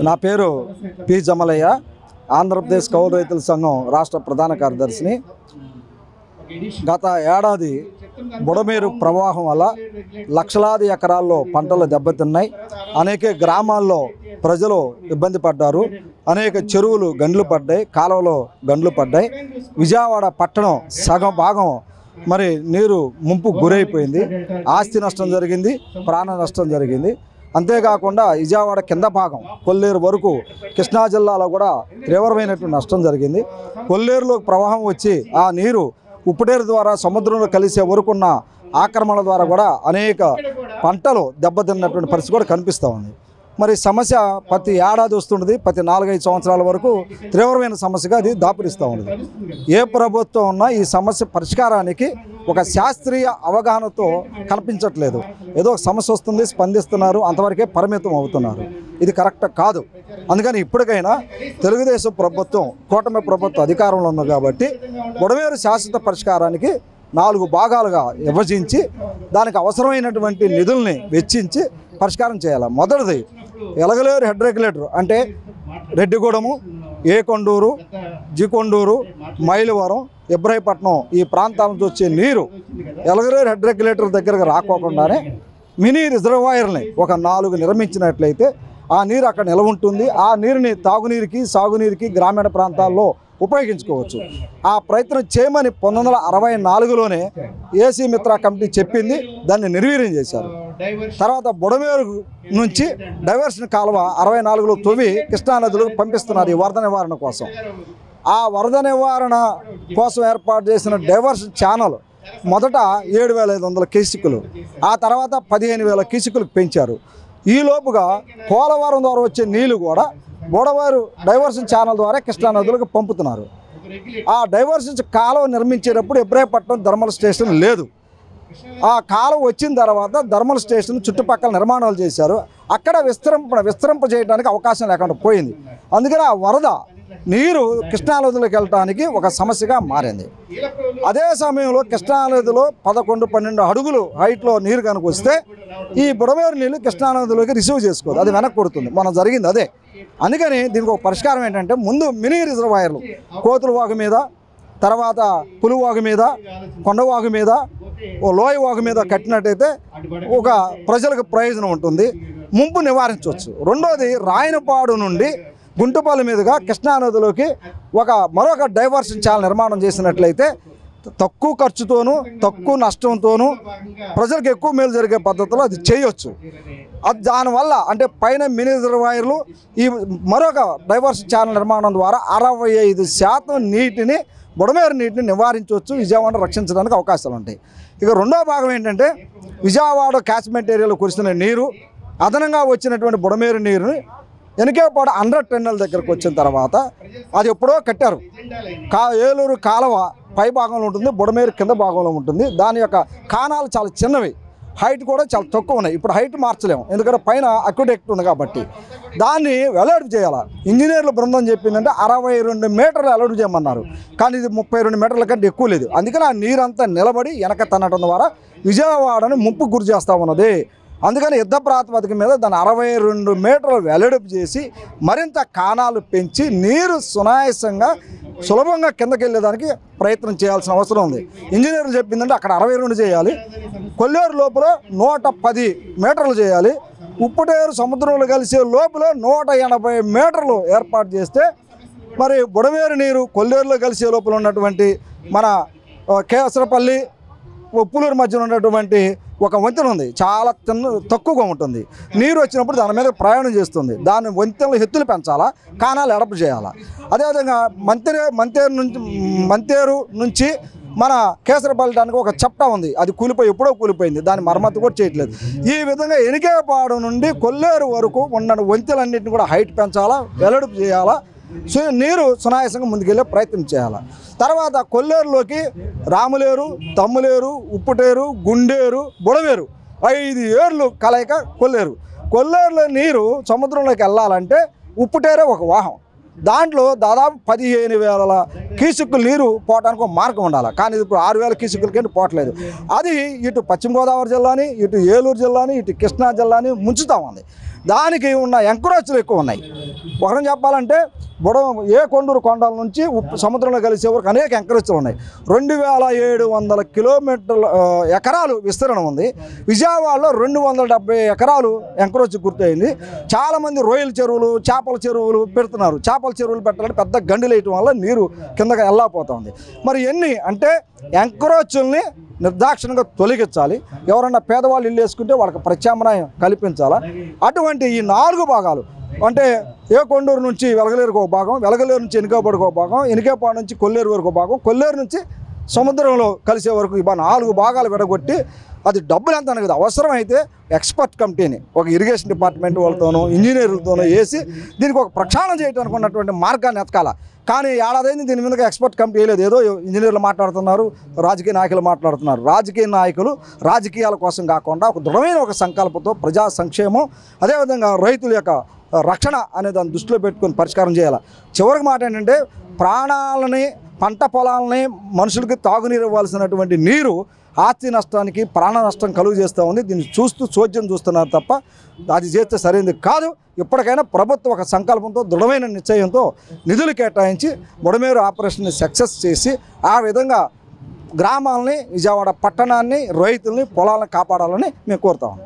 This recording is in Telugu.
నా పేరు పి జమలయ్య, ఆంధ్రప్రదేశ్ కౌలు రైతుల సంఘం రాష్ట్ర ప్రధాన కార్యదర్శిని. గత ఏడాది బుడమేరు ప్రవాహం వల్ల లక్షలాది ఎకరాల్లో పంటలు దెబ్బతిన్నాయి. అనేక గ్రామాల్లో ప్రజలు ఇబ్బంది పడ్డారు. అనేక చెరువులు గండ్లు పడ్డాయి, కాలువలో గండ్లు పడ్డాయి. విజయవాడ పట్టణం సగం భాగం మరి నీరు ముంపు గురైపోయింది. ఆస్తి నష్టం జరిగింది, ప్రాణ నష్టం జరిగింది. అంతేకాకుండా విజయవాడ కింద భాగం కొల్లేరు వరకు కృష్ణా జిల్లాలో కూడా తీవ్రమైనటువంటి నష్టం జరిగింది. కొల్లేరులో ప్రవాహం వచ్చి ఆ నీరు ఉప్పుటేరు ద్వారా సముద్రంలో కలిసే వరకున్న ఆక్రమణల ద్వారా కూడా అనేక పంటలు దెబ్బతిన్నటువంటి పరిస్థితి కూడా కనిపిస్తూ ఉంది. మరి సమస్య ప్రతి ఏడాది వస్తుంటుంది. ప్రతి 4-5 సంవత్సరాల వరకు తీవ్రమైన సమస్యగా అది దాపురిస్తూ ఉంది. ఏ ప్రభుత్వం ఉన్నా ఈ సమస్య పరిష్కారానికి ఒక శాస్త్రీయ అవగాహనతో కనిపించట్లేదు. ఏదో సమస్య వస్తుంది, స్పందిస్తున్నారు, అంతవరకే పరిమితం అవుతున్నారు. ఇది కరెక్ట్ కాదు. అందుకని ఇప్పటికైనా తెలుగుదేశం ప్రభుత్వం, కూటమి ప్రభుత్వం అధికారంలో ఉంది కాబట్టి బుడమేరు శాశ్వత పరిష్కారానికి 4 భాగాలుగా విభజించి దానికి అవసరమైనటువంటి నిధుల్ని వెచ్చించి పరిష్కారం చేయాలి. మొదటిది ఎలగలేరు హెడ్ రెగ్యులేటర్, అంటే రెడ్డిగూడెము, ఏకొండూరు, జికొండూరు, మైలవరం, ఇబ్రాహీపట్నం ఈ ప్రాంతాల నుంచి వచ్చే నీరు ఎలగలేరు హెడ్ రెగ్యులేటర్ దగ్గరకు రాకోకుండానే మినీ రిజర్వాయర్ని ఒక 4 నిర్మించినట్లయితే ఆ నీరు అక్కడ నిల్వ ఉంటుంది. ఆ నీరుని తాగునీరుకి, సాగునీరుకి గ్రామీణ ప్రాంతాల్లో ఉపయోగించుకోవచ్చు. ఆ ప్రయత్నం చేయమని 1964లోనే ఏసీ మిత్ర కమిటీ చెప్పింది. దాన్ని నిర్వీర్యం చేశారు. తర్వాత బుడమేరు నుంచి డైవర్షన్ కాలువ 64లో తవ్వి కృష్ణానదిలో పంపిస్తున్నారు ఈ వరద నివారణ కోసం. ఆ వరద నివారణ కోసం ఏర్పాటు చేసిన డైవర్షన్ ఛానల్ మొదట 7,500 క్యూసెక్కులు, ఆ తర్వాత 15,000 క్యూసెక్కులకు పెంచారు. ఈలోపుగా పోలవరం ద్వారా వచ్చే నీళ్లు కూడా బుడమేరు డైవర్షన్ ఛానల్ ద్వారా కృష్ణానదులకు పంపుతున్నారు. ఆ డైవర్షన్ కాలువ నిర్మించేటప్పుడు ఇబ్రాహీపట్నం థర్మల్ స్టేషన్ లేదు. ఆ కాలువ వచ్చిన తర్వాత థర్మల్ స్టేషన్ చుట్టుపక్కల నిర్మాణాలు చేశారు. అక్కడ విస్తరింప చేయడానికి అవకాశం లేకుండా పోయింది. అందుకని ఆ వరద నీరు కృష్ణానదిలోకి వెళ్ళడానికి ఒక సమస్యగా మారింది. అదే సమయంలో కృష్ణానదిలో 11-12 అడుగులు హైట్లో నీరు కనుక వస్తే ఈ బుడమేరు నీళ్ళు కృష్ణానదిలోకి రిసీవ్ చేసుకోదు, అది వెనక్కి కొడుతుంది. మనం జరిగింది అదే. అందుకని దీనికి ఒక పరిష్కారం ఏంటంటే ముందు మినీ రిజర్వాయర్లు కోతులవాగు మీద, తర్వాత పులివాగు మీద, కొండవాగు మీద, లోయ వాగు మీద కట్టినట్టయితే ఒక ప్రజలకు ప్రయోజనం ఉంటుంది, ముంపు నివారించవచ్చు. రెండోది రాయనపాడు నుండి గుంటుపల్లి మీదుగా కృష్ణానదిలోకి మరొక డైవర్షన్ ఛానల్ నిర్మాణం చేసినట్లయితే తక్కువ ఖర్చుతోనూ తక్కువ నష్టంతోనూ ప్రజలకు ఎక్కువ మేలు జరిగే పద్ధతిలో అది చేయొచ్చు. అది దానివల్ల అంటే పైన మినీ రిజర్వాయర్లు ఈ మరొక డైవర్షన్ ఛానల్ నిర్మాణం ద్వారా 65% నీటిని బుడమేరు నీటిని నివారించవచ్చు, విజయవాడ రక్షించడానికి అవకాశాలు ఉంటాయి. ఇక రెండో భాగం ఏంటంటే విజయవాడ క్యాచ్మెంట్ ఏరియాలో కురిసిన నీరు అదనంగా వచ్చినటువంటి బుడమేరు నీరుని వెనకేపాడు 100 టన్నుల దగ్గరకు వచ్చిన తర్వాత అది ఎప్పుడో కట్టారు. ఏలూరు కాలువ పై భాగంలో ఉంటుంది, బుడమేరు కింద భాగంలో ఉంటుంది. దాని యొక్క కాణాలు చాలా చిన్నవి, హైట్ కూడా చాలా తక్కువ ఉన్నాయి. ఇప్పుడు హైట్ మార్చలేము, ఎందుకంటే పైన అక్విడక్ట్ ఉంది కాబట్టి. దాన్ని వెల్లడి చేయాలి. ఇంజనీర్ల బృందం చెప్పిందంటే 62 మీటర్లు వెల్లడి చేయమన్నారు, కానీ ఇది 32 మీటర్ల కంటే ఎక్కువ లేదు. అందుకని ఆ నీరంతా నిలబడి వెనక తన్నటం ద్వారా విజయవాడని ముంపుకు గురి చేస్తూ ఉన్నది. అందుకని యుద్ధ ప్రాతిపదిక మీద దాన్ని 62 మీటర్లు వెల్లడింపు చేసి మరింత కాణాలు పెంచి నీరు సునాయాసంగా సులభంగా కిందకి వెళ్ళేదానికి ప్రయత్నం చేయాల్సిన అవసరం ఉంది. ఇంజనీర్లు చెప్పిందంటే అక్కడ 62 చేయాలి, కొల్లేరు లోపల 110 మీటర్లు చేయాలి, ఉప్పుటేరు సముద్రంలో కలిసే లోపల 180 మీటర్లు ఏర్పాటు చేస్తే మరి బుడమేరు నీరు కొల్లేరులో కలిసే లోపల ఉన్నటువంటి మన కేసరపల్లి ఉప్పులూరు మధ్యన ఉన్నటువంటి ఒక వంతెన ఉంది, చాలా తక్కువగా ఉంటుంది. నీరు వచ్చినప్పుడు దాని మీద ప్రయాణం చేస్తుంది. దాని వంతెనలు ఎత్తులు పెంచాలా, కాణాలు ఎడపు చేయాలా. అదేవిధంగా మంతేరు నుంచి మన కేసరపల్లటానికి ఒక చప్టా ఉంది, అది ఎప్పుడో కూలిపోయింది, దాని మరమ్మతు కూడా చేయట్లేదు. ఈ విధంగా ఎనికేపాడు నుండి కొల్లేరు వరకు ఉన్న వంతెనలన్నింటినీ కూడా హైట్ పెంచాలా, వెల్లడుపు చేయాలా, నీరు సునాయాసంగా ముందుకెళ్ళే ప్రయత్నం చేయాలి. తర్వాత కొల్లేరులోకి రాములేరు, తమ్ములేరు, ఉప్పుటేరు, గుండేరు, బుడమేరు 5 ఏర్లు కలయిక కొల్లేరులో నీరు సముద్రంలోకి వెళ్ళాలంటే ఉప్పుటేరే ఒక వాహనం. దాంట్లో దాదాపు 15,000 క్యూసెక్కులు నీరు పోవడానికి ఒక మార్గం ఉండాలి. కానీ ఇప్పుడు 6,000 క్యూసెక్కులకి పోవట్లేదు. అది ఇటు పశ్చిమ గోదావరి జిల్లాని, ఇటు ఏలూరు జిల్లాని, ఇటు కృష్ణా జిల్లాని ముంచుతూ ఉంది. దానికి ఉన్న ఎంకరేజ్లు ఎక్కువ ఉన్నాయి. ఒకరం చెప్పాలంటే ఏ కొండూరు కొండల నుంచి సముద్రంలో కలిసే వరకు అనేక ఎంకరేజ్లు ఉన్నాయి. 2700 కిలోమీటర్ల ఎకరాలు విస్తీర్ణం ఉంది. విజయవాడలో 270 ఎకరాలు ఎంకరేజ్ గుర్తయింది. చాలామంది రొయ్యల చెరువులు, చేపల చెరువులు పెడుతున్నారు. చేపల చెరువులు పెట్టాలంటే పెద్ద గండిలు వేయటం వల్ల నీరు కిందకి వెళ్ళకపోతుంది. మరి ఎన్ని అంటే ఎంకరేజ్ని నిర్దాక్షిణంగా తొలగించాలి. ఎవరన్నా పేదవాళ్ళు ఇల్లు వేసుకుంటే వాళ్ళకి ప్రత్యామ్నాయం కల్పించాలా. అటువంటి ఈ 4 భాగాలు అంటే ఏ కొండూరు నుంచి వెలగలేరుకు ఒక భాగం, వెలగలేరు నుంచి ఎనికేపాడుకు ఒక భాగం, ఎనికేపాడు నుంచి కొల్లేరు వరకు ఒక భాగం, కొల్లేరు నుంచి సముద్రంలో కలిసే వరకు ఈ 4 భాగాలు విడగొట్టి అది డబ్బులు ఎంత అనేది అవసరమైతే ఎక్స్పర్ట్ కమిటీని ఒక ఇరిగేషన్ డిపార్ట్మెంట్ వాళ్ళతోనూ ఇంజనీర్లతోనూ వేసి దీనికి ఒక ప్రక్షాళన చేయడానికి ఉన్నటువంటి మార్గాన్ని ఎతకాల. కానీ ఏడాదైంది దీని మీద ఎక్స్పర్ట్ కమిటీ వేయలేదు. ఏదో ఇంజనీర్లు మాట్లాడుతున్నారు, రాజకీయ నాయకులు మాట్లాడుతున్నారు. రాజకీయ నాయకులు రాజకీయాల కోసం కాకుండా ఒక దృఢమైన ఒక సంకల్పంతో ప్రజా సంక్షేమం, అదేవిధంగా రైతుల యొక్క రక్షణ అనే దాన్ని దృష్టిలో పెట్టుకొని పరిష్కారం చేయాలి. చివరికి మాట ఏంటంటే ప్రాణాలని, పంట పొలాలని, మనుషులకి తాగునీరు ఇవ్వాల్సినటువంటి నీరు ఆస్తి నష్టానికి, ప్రాణ నష్టం కలుగు చేస్తూ ఉంది. దీన్ని చూస్తూ చోద్యం చూస్తున్నారు తప్ప అది చేస్తే సరైనది కాదు. ఇప్పటికైనా ప్రభుత్వం ఒక సంకల్పంతో, దృఢమైన నిశ్చయంతో నిధులు కేటాయించి బుడమేరు ఆపరేషన్ని సక్సెస్ చేసి ఆ విధంగా గ్రామాలని, విజయవాడ పట్టణాన్ని, రైతుల్ని, పొలాలను కాపాడాలని మేము కోరుతాం.